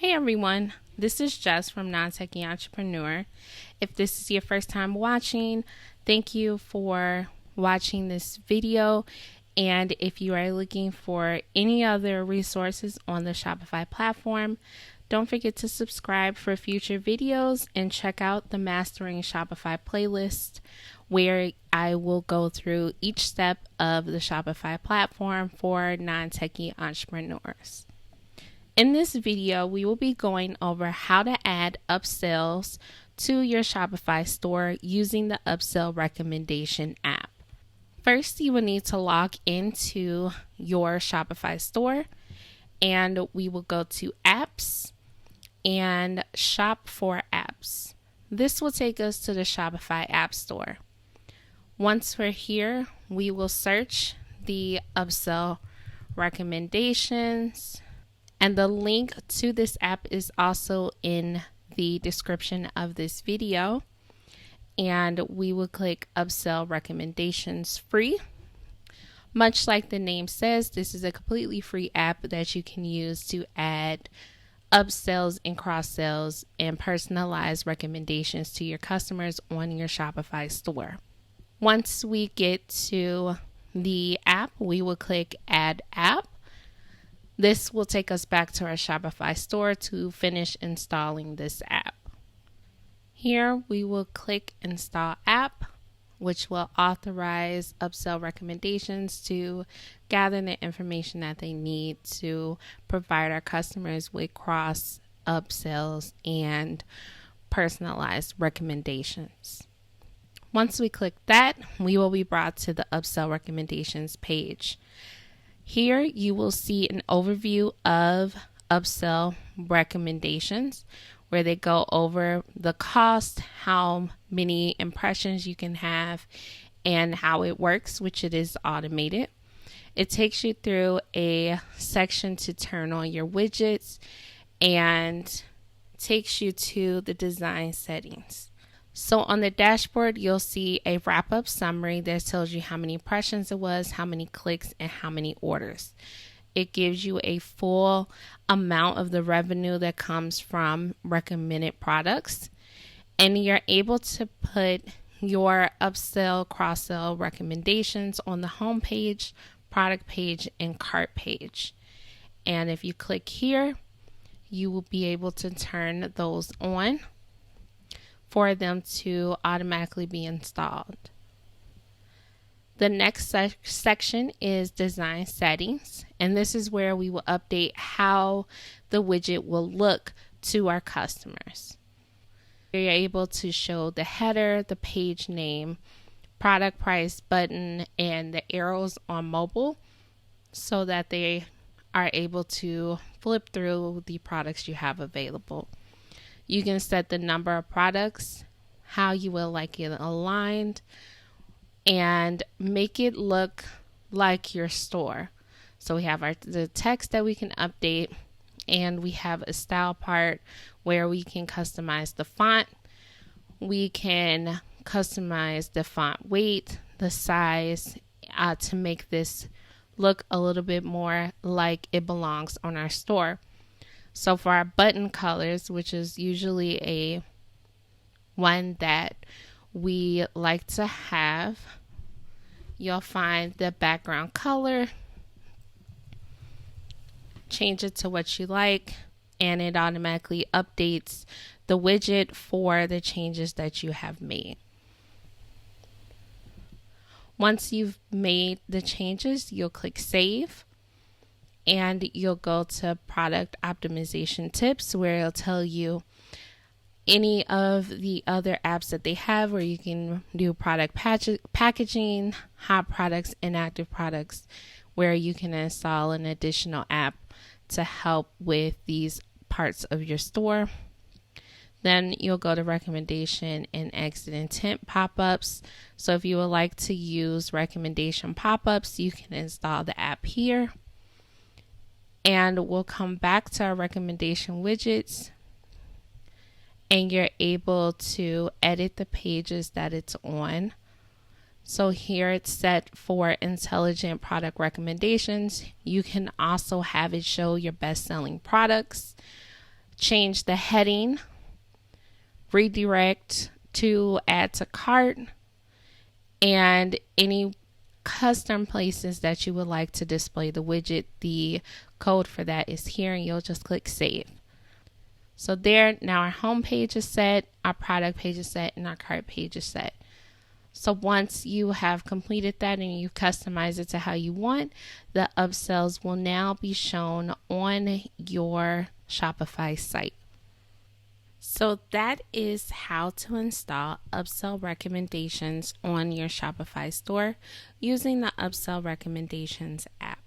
Hey everyone, this is Jess from Non-Techie Entrepreneur. If this is your first time watching, thank you for watching this video. And if you are looking for any other resources on the Shopify platform, don't forget to subscribe for future videos and check out the Mastering Shopify playlist, where I will go through each step of the Shopify platform for non-techie entrepreneurs. In this video, we will be going over how to add upsells to your Shopify store using the Upsell Recommendation app. First, you will need to log into your Shopify store, and we will go to Apps and Shop for Apps. This will take us to the Shopify App Store. Once we're here, we will search the Upsell Recommendations. And the link to this app is also in the description of this video. And we will click Upsell Recommendations Free. Much like the name says, this is a completely free app that you can use to add upsells and cross-sells and personalized recommendations to your customers on your Shopify store. Once we get to the app, we will click Add App. This will take us back to our Shopify store to finish installing this app. Here we will click Install App, which will authorize Upsell Recommendations to gather the information that they need to provide our customers with cross upsells and personalized recommendations. Once we click that, we will be brought to the Upsell Recommendations page. Here you will see an overview of upsell recommendations, where they go over the cost, how many impressions you can have, and how it works, which it is automated. It takes you through a section to turn on your widgets and takes you to the design settings. So on the dashboard, you'll see a wrap-up summary that tells you how many impressions it was, how many clicks, and how many orders. It gives you a full amount of the revenue that comes from recommended products. And you're able to put your upsell, cross-sell recommendations on the home page, product page, and cart page. And if you click here, you will be able to turn those on for them to automatically be installed. The next section is design settings, and this is where we will update how the widget will look to our customers. You're able to show the header, the page name, product price button, and the arrows on mobile so that they are able to flip through the products you have available. You can set the number of products, how you will like it aligned, and make it look like your store. So we have the text that we can update, and we have a style part where we can customize the font. We can customize the font weight, the size, to make this look a little bit more like it belongs on our store. So for our button colors, which is usually a one that we like to have, you'll find the background color, change it to what you like, and it automatically updates the widget for the changes that you have made. Once you've made the changes, you'll click Save. And you'll go to product optimization tips, where it'll tell you any of the other apps that they have where you can do product packaging, hot products, inactive products, where you can install an additional app to help with these parts of your store. Then you'll go to recommendation and exit intent pop-ups. So if you would like to use recommendation pop-ups, you can install the app here. And we'll come back to our recommendation widgets, and you're able to edit the pages that it's on. So here it's set for intelligent product recommendations. You can also have it show your best-selling products, change the heading, redirect to add to cart, and any custom places that you would like to display the widget. The code for that is here, and you'll just click save. So there, now our home page is set, our product page is set, and our cart page is set. So once you have completed that and you customize it to how you want, the upsells will now be shown on your Shopify site. So that is how to install Upsell Recommendations on your Shopify store using the Upsell Recommendations app.